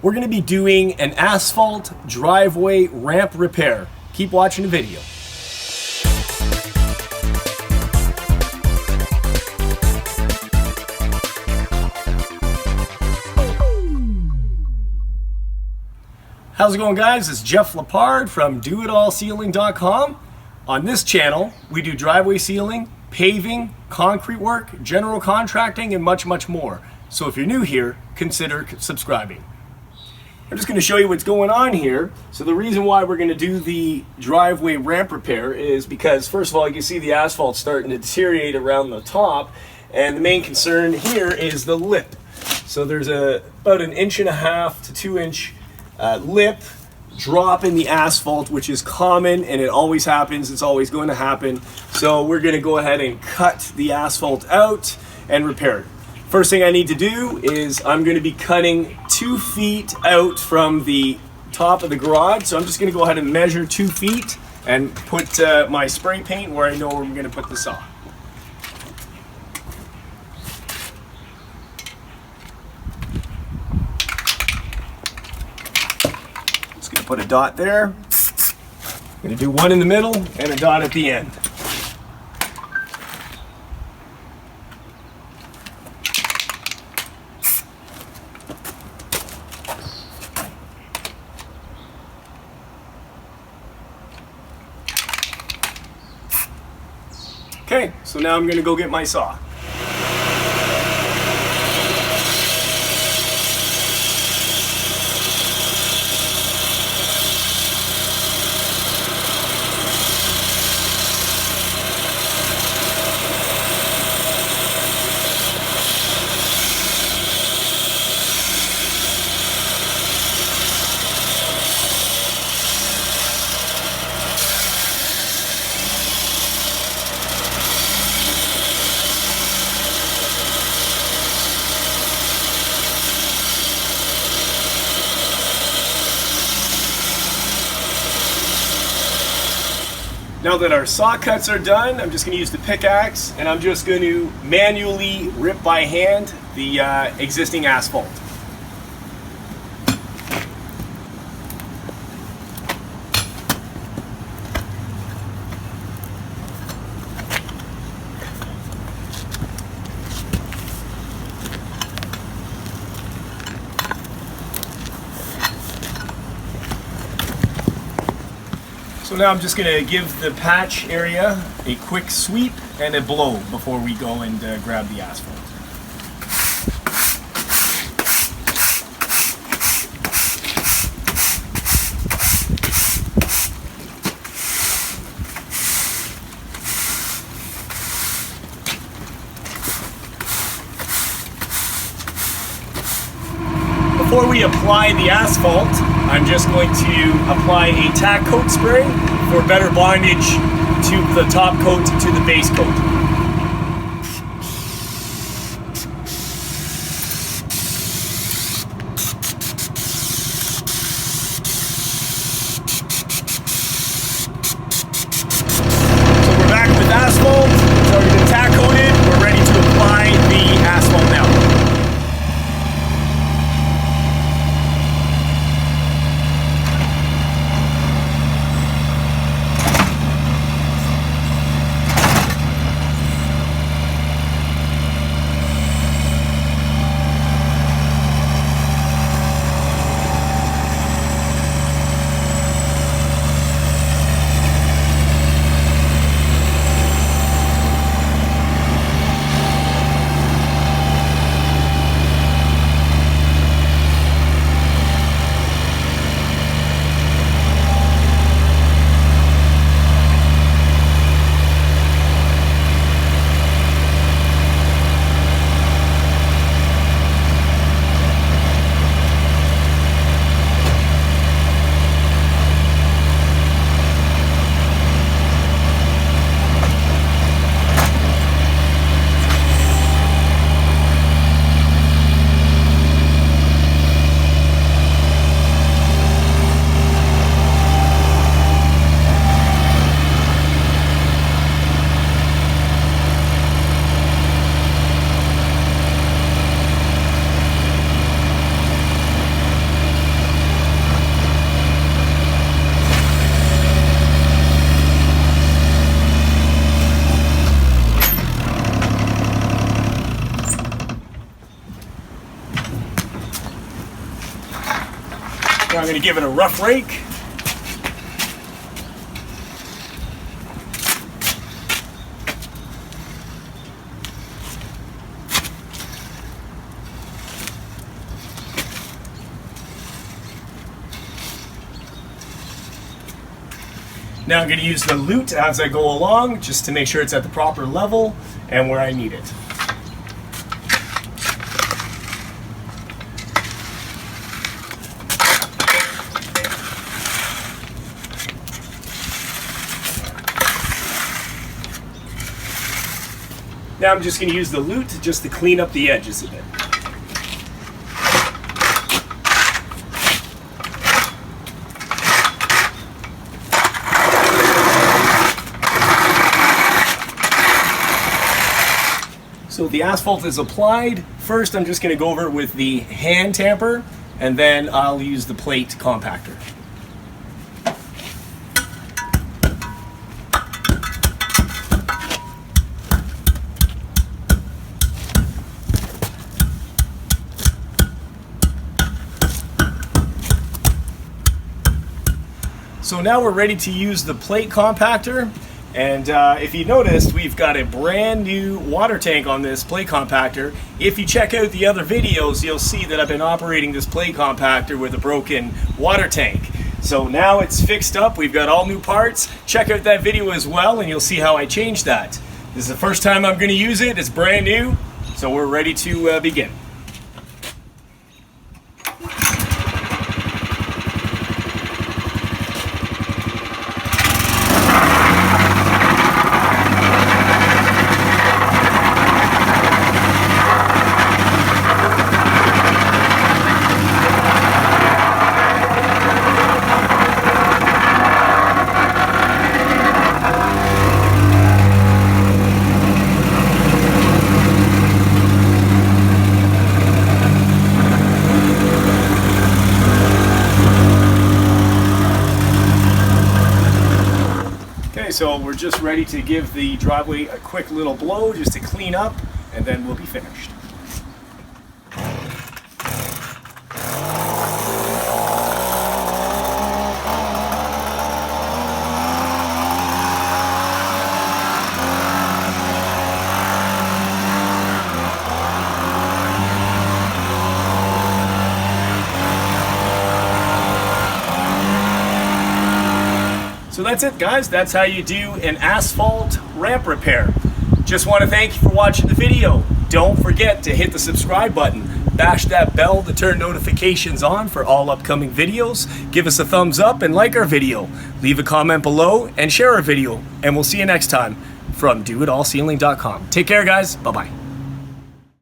We're going to be doing an asphalt driveway ramp repair. Keep watching the video. How's it going, guys? It's Jeff Lepard from doitallsealing.com. On this channel, we do driveway sealing, paving, concrete work, general contracting, and much, much more. So if you're new here, consider subscribing. I'm just going to show you what's going on here. So the reason why we're going to do the driveway ramp repair is because, first of all, you can see the asphalt starting to deteriorate around the top, and the main concern here is the lip. So there's about 1.5 to 2 inch lip drop in the asphalt, which is common, and it always happens. It's always going to happen. So we're going to go ahead and cut the asphalt out and repair it. First thing I need to do is I'm going to be cutting 2 feet out from the top of the garage. So I'm just going to go ahead and measure 2 feet and put my spray paint where I know I'm going to put the saw. Just going to put a dot there. I'm going to do one in the middle and a dot at the end. Okay, so now I'm going to go get my saw. Now that our saw cuts are done, I'm just going to use the pickaxe and I'm just going to manually rip by hand the existing asphalt. So now I'm just going to give the patch area a quick sweep and a blow before we go and grab the asphalt. Before we apply the asphalt, I'm just going to apply a tack coat spray for better bondage to the top coat to the base coat. So we're back with asphalt. It's already been tack coated. We're ready to apply the asphalt now. I'm going to give it a rough rake. Now I'm going to use the lute as I go along, just to make sure it's at the proper level and where I need it. Now I'm just going to use the lute just to clean up the edges a bit. So the asphalt is applied. First, I'm just going to go over it with the hand tamper, and then I'll use the plate compactor. So now we're ready to use the plate compactor. And if you noticed, we've got a brand new water tank on this plate compactor. If you check out the other videos, you'll see that I've been operating this plate compactor with a broken water tank. So now it's fixed up, we've got all new parts. Check out that video as well and you'll see how I changed that. This is the first time I'm going to use it, it's brand new, so we're ready to begin. So we're just ready to give the driveway a quick little blow just to clean up, and then we'll be finished. So that's it, guys. That's how you do an asphalt ramp repair. Just want to thank you for watching the video. Don't forget to hit the subscribe button. Bash that bell to turn notifications on for all upcoming videos. Give us a thumbs up and like our video. Leave a comment below and share our video. And we'll see you next time from doitallsealing.com. Take care, guys. Bye-bye.